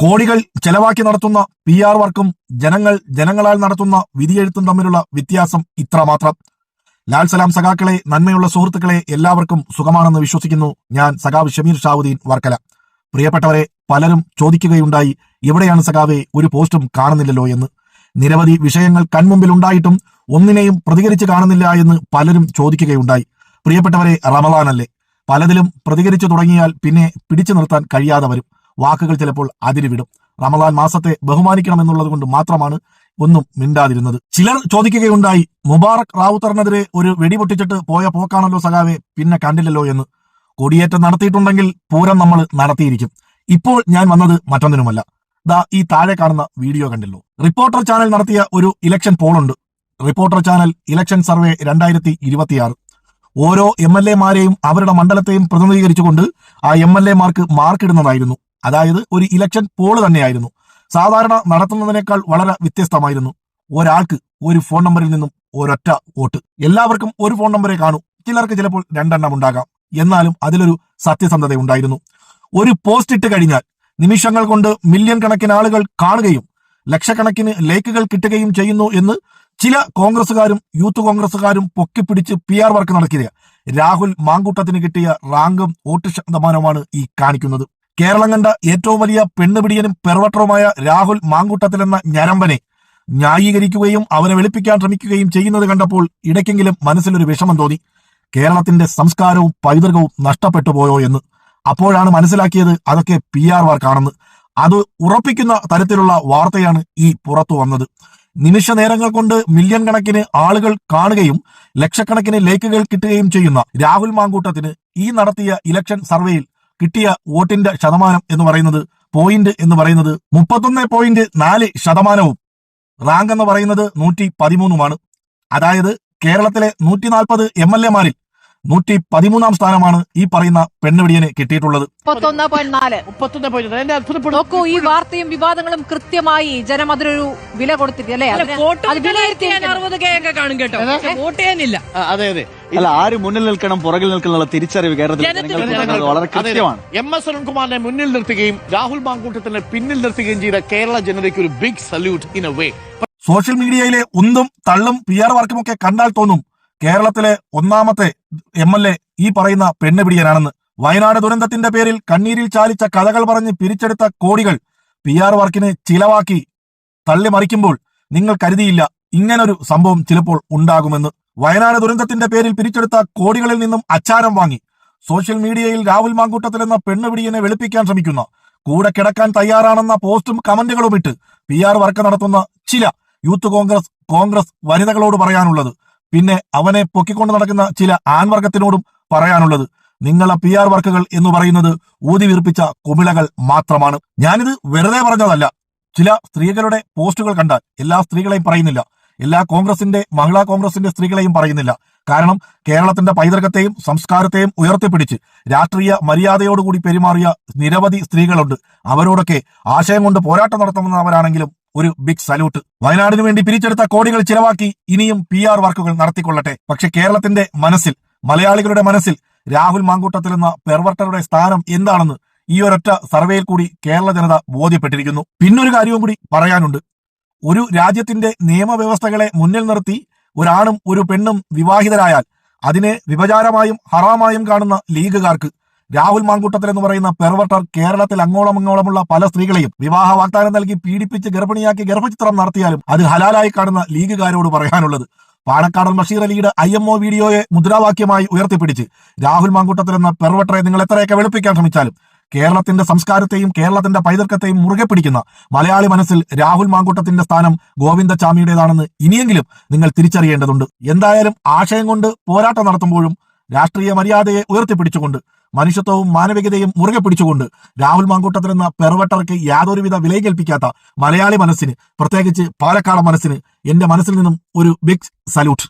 കോടികൾ ചെലവാക്കി നടത്തുന്ന PR വർക്കും ജനങ്ങളാൽ നടത്തുന്ന വിധിയെഴുത്തും തമ്മിലുള്ള വ്യത്യാസം ഇത്രമാത്രം. ലാൽ സലാം സഖാക്കളെ, നന്മയുള്ള സുഹൃത്തുക്കളെ, എല്ലാവർക്കും സുഖമാണെന്ന് വിശ്വസിക്കുന്നു. ഞാൻ സഖാവ് ഷമീർ ഷാവുദ്ദീൻ വർക്കല. പ്രിയപ്പെട്ടവരെ, പലരും ചോദിക്കുകയുണ്ടായി, എവിടെയാണ് സഖാവെ, ഒരു പോസ്റ്റും കാണുന്നില്ലല്ലോ എന്ന്. നിരവധി വിഷയങ്ങൾ കൺമുമ്പിൽ ഉണ്ടായിട്ടും ഒന്നിനെയും പ്രതികരിച്ച് കാണുന്നില്ല എന്ന് പലരും ചോദിക്കുകയുണ്ടായി. പ്രിയപ്പെട്ടവരെ, റമദാനല്ലേ, പലതിലും പ്രതികരിച്ചു തുടങ്ങിയാൽ പിന്നെ പിടിച്ചു നിർത്താൻ കഴിയാതെ വരും. വാക്കുകൾ ചിലപ്പോൾ അതിരുവിടും. റമദാൻ മാസത്തെ ബഹുമാനിക്കണമെന്നുള്ളത് കൊണ്ട് മാത്രമാണ് ഒന്നും മിണ്ടാതിരുന്നത്. ചിലർ ചോദിക്കുകയുണ്ടായി, മുബാറക് റാവുത്തറിനെതിരെ ഒരു വെടിപൊട്ടിച്ചിട്ട് പോയ പോക്കാണല്ലോ സഖാവെ, പിന്നെ കണ്ടില്ലല്ലോ എന്ന്. കൊടിയേറ്റം നടത്തിയിട്ടുണ്ടെങ്കിൽ പൂരം നമ്മൾ നടത്തിയിരിക്കും. ഇപ്പോൾ ഞാൻ വന്നത് മറ്റൊന്നിനുമല്ല. ദാ ഈ താഴെ കാണുന്ന വീഡിയോ കണ്ടല്ലോ. റിപ്പോർട്ടർ ചാനൽ നടത്തിയ ഒരു ഇലക്ഷൻ പോളുണ്ട്. Reporter channel election survey 2026. ഓരോ MLA മാരെയും അവരുടെ മണ്ഡലത്തെയും പ്രതിനിധീകരിച്ചുകൊണ്ട് ആ MLA മാർക്ക് മാർക്കിടുന്നതായിരുന്നു. അതായത് ഒരു ഇലക്ഷൻ പോള് തന്നെയായിരുന്നു. സാധാരണ നടത്തുന്നതിനേക്കാൾ വളരെ വ്യത്യസ്തമായിരുന്നു. ഒരാൾക്ക് ഒരു ഫോൺ നമ്പറിൽ നിന്നും ഒരൊറ്റ വോട്ട്. എല്ലാവർക്കും ഒരു ഫോൺ നമ്പറെ കാണൂ. ചിലർക്ക് ചിലപ്പോൾ 2 എണ്ണം ഉണ്ടാകാം. എന്നാലും അതിലൊരു സത്യസന്ധത ഉണ്ടായിരുന്നു. ഒരു പോസ്റ്റ് ഇട്ട് കഴിഞ്ഞാൽ നിമിഷങ്ങൾ കൊണ്ട് മില്യൺ കണക്കിന് ആളുകൾ കാണുകയും ലക്ഷക്കണക്കിന് ലൈക്കുകൾ കിട്ടുകയും ചെയ്യുന്നു എന്ന് ചില കോൺഗ്രസുകാരും യൂത്ത് കോൺഗ്രസുകാരും പൊക്കിപ്പിടിച്ച് PR വർക്ക് നടത്തിയ രാഹുൽ മാങ്കൂട്ടത്തിന് കിട്ടിയ റാങ്കും വോട്ട് ശതമാനവുമാണ് ഈ കാണിക്കുന്നത്. കേരളം കണ്ട ഏറ്റവും വലിയ പെണ്ണുപിടിയനും പെർവട്ടറുമായ രാഹുൽ മാങ്കൂട്ടത്തിൽ എന്ന ഞരമ്പനെ ന്യായീകരിക്കുകയും അവനെ വെളുപ്പിക്കാൻ ശ്രമിക്കുകയും ചെയ്യുന്നത് കണ്ടപ്പോൾ ഇടയ്ക്കെങ്കിലും മനസ്സിലൊരു വിഷമം തോന്നി. കേരളത്തിന്റെ സംസ്കാരവും പൈതൃകവും നഷ്ടപ്പെട്ടു പോയോ എന്ന്. അപ്പോഴാണ് മനസ്സിലാക്കിയത് അതൊക്കെ PR വർക്കാണെന്ന്. അത് ഉറപ്പിക്കുന്ന തരത്തിലുള്ള വാർത്തയാണ് ഈ പുറത്തു വന്നത്. നിമിഷ നേരങ്ങൾ കൊണ്ട് മില്യൺ കണക്കിന് ആളുകൾ കാണുകയും ലക്ഷക്കണക്കിന് ലൈക്കുകൾ കിട്ടുകയും ചെയ്യുന്ന രാഹുൽ മാങ്കൂട്ടത്തിന് ഈ നടത്തിയ ഇലക്ഷൻ സർവേയിൽ കിട്ടിയ വോട്ടിന്റെ ശതമാനം എന്ന് പറയുന്നത്, പോയിന്റ് എന്ന് പറയുന്നത് 31.4%. റാങ്ക് എന്ന് പറയുന്നത് 113. അതായത് കേരളത്തിലെ 140 MLA മാരിൽ 113ാം സ്ഥാനമാണ് ഈ പറയുന്ന പെണ്ണുപിടിയന് കിട്ടിയിട്ടുള്ളത്. 31.4. നോക്കൂ, ഈ വാർത്തയും വിവാദങ്ങളും കൃത്യമായി ജനം അതിനൊരു വില കൊടുത്തിട്ടില്ലേ? അതെ അതെ, അല്ല, ആര് മുന്നിൽ നിൽക്കണം പുറകിൽ നിൽക്കുന്ന തിരിച്ചറിവ് കേരളത്തിൽ വളരെ കൃത്യമാണ്. MS അരുൺകുമാറിനെ മുന്നിൽ നിർത്തുകയും രാഹുൽ മാങ്കൂട്ടത്തിനെ പിന്നിൽ നിർത്തുകയും ചെയ്ത കേരള ജനതയ്ക്ക് ഒരു big salute in a way. Social മീഡിയയിലെ ഉന്തും തള്ളും PR വർക്കുമൊക്കെ കണ്ടാൽ തോന്നും കേരളത്തിലെ ഒന്നാമത്തെ MLA ഈ പറയുന്ന പെണ്ണുപിടിയനാണെന്ന്. വയനാട് ദുരന്തത്തിന്റെ പേരിൽ കണ്ണീരിൽ ചാലിച്ച കഥകൾ പറഞ്ഞ് പിരിച്ചെടുത്ത കോടികൾ PR വർക്കിന് ചിലവാക്കി തള്ളിമറിക്കുമ്പോൾ നിങ്ങൾ കരുതിയില്ല ഇങ്ങനൊരു സംഭവം ചിലപ്പോൾ ഉണ്ടാകുമെന്ന്. വയനാട് ദുരന്തത്തിന്റെ പേരിൽ പിരിച്ചെടുത്ത കോടികളിൽ നിന്നും അച്ചാരം വാങ്ങി സോഷ്യൽ മീഡിയയിൽ രാഹുൽ മാങ്കൂട്ടത്തിൽ എന്ന പെണ്ണുപിടിയനെ വെളുപ്പിക്കാൻ ശ്രമിക്കുന്ന, കൂടെ കിടക്കാൻ തയ്യാറാണെന്ന പോസ്റ്റും കമന്റുകളും ഇട്ട് PR വർക്ക് നടത്തുന്ന ചില യൂത്ത് കോൺഗ്രസ് വനിതകളോട് പറയാനുള്ളത്, പിന്നെ അവനെ പൊക്കിക്കൊണ്ട് നടക്കുന്ന ചില ആൺവർഗത്തിനോടും പറയാനുള്ളത്, നിങ്ങളെ PR വർക്കുകൾ എന്ന് പറയുന്നത് ഊതി വീർപ്പിച്ച കുമിളകൾ മാത്രമാണ്. ഞാനിത് വെറുതെ പറഞ്ഞതല്ല. ചില സ്ത്രീകളുടെ പോസ്റ്റുകൾ കണ്ടാൽ എല്ലാ സ്ത്രീകളെയും പറയുന്നില്ല, എല്ലാ മഹിളാ കോൺഗ്രസിന്റെ സ്ത്രീകളെയും പറയുന്നില്ല. കാരണം കേരളത്തിന്റെ പൈതൃകത്തെയും സംസ്കാരത്തെയും ഉയർത്തിപ്പിടിച്ച് രാഷ്ട്രീയ മര്യാദയോടുകൂടി പെരുമാറിയ നിരവധി സ്ത്രീകളുണ്ട്. അവരോടൊക്കെ ആശയം കൊണ്ട് പോരാട്ടം നടത്തുന്നവരാണെങ്കിലും ഒരു ബിഗ് സല്യൂട്ട്. വയനാടിനു വേണ്ടി പിരിച്ചെടുത്ത കോടികൾ ചിലവാക്കി ഇനിയും PR വർക്കുകൾ നടത്തിക്കൊള്ളട്ടെ. പക്ഷെ കേരളത്തിന്റെ മനസ്സിൽ, മലയാളികളുടെ മനസ്സിൽ രാഹുൽ മാങ്കൂട്ടത്തിൽ എന്ന പെർവർട്ടറുടെ സ്ഥാനം എന്താണെന്ന് ഈ ഒരൊറ്റ സർവേയിൽ കൂടി കേരള ജനത ബോധ്യപ്പെട്ടിരിക്കുന്നു. പിന്നൊരു കാര്യവും കൂടി പറയാനുണ്ട്. ഒരു രാജ്യത്തിന്റെ നിയമവ്യവസ്ഥകളെ മുന്നിൽ നിർത്തി ഒരാണും ഒരു പെണ്ണും വിവാഹിതരായാൽ അതിനെ വിഭചാരമായും ഹറാമായും കാണുന്ന ലീഗുകാർക്ക് രാഹുൽ മാങ്കൂട്ടത്തിൽ എന്ന് പറയുന്ന പെർവർട്ടർ കേരളത്തിൽ അങ്ങോളമുള്ള പല സ്ത്രീകളെയും വിവാഹ വാഗ്ദാനം നൽകി പീഡിപ്പിച്ച് ഗർഭിണിയാക്കി ഗർഭചിത്രം നടത്തിയാലും അത് ഹലാലായി കാണുന്ന ലീഗുകാരോട് പറയാനുള്ളത്, പാണക്കാടൻ ബഷീർ അലിയുടെ IMO വീഡിയോയെ മുദ്രാവാക്യമായി ഉയർത്തിപ്പിടിച്ച് രാഹുൽ മാങ്കൂട്ടത്തിൽ എന്ന പെർവർട്ടറെ നിങ്ങൾ എത്രയൊക്കെ വെളുപ്പിക്കാൻ ശ്രമിച്ചാലും കേരളത്തിന്റെ സംസ്കാരത്തെയും കേരളത്തിന്റെ പൈതൃകത്തെയും മുറുകെ പിടിക്കുന്ന മലയാളി മനസ്സിൽ രാഹുൽ മാങ്കൂട്ടത്തിന്റെ സ്ഥാനം ഗോവിന്ദചാമിയുടേതാണെന്ന് ഇനിയെങ്കിലും നിങ്ങൾ തിരിച്ചറിയേണ്ടതുണ്ട്. എന്തായാലും ആശയം കൊണ്ട് പോരാട്ടം നടത്തുമ്പോഴും രാഷ്ട്രീയ മര്യാദയെ ഉയർത്തിപ്പിടിച്ചുകൊണ്ട് മനുഷ്യത്വവും മാനവികതയും മുറുകെ പിടിച്ചുകൊണ്ട് രാഹുൽ മാങ്കൂട്ടത്തിൽ എന്ന പെർവട്ടർക്ക് യാതൊരുവിധ വിലയും കൽപ്പിക്കാത്ത മലയാളി മനസ്സിന്, പ്രത്യേകിച്ച് പാലക്കാട് മനസ്സിന് എന്റെ മനസ്സിൽ നിന്നും ഒരു ബിഗ് സല്യൂട്ട്.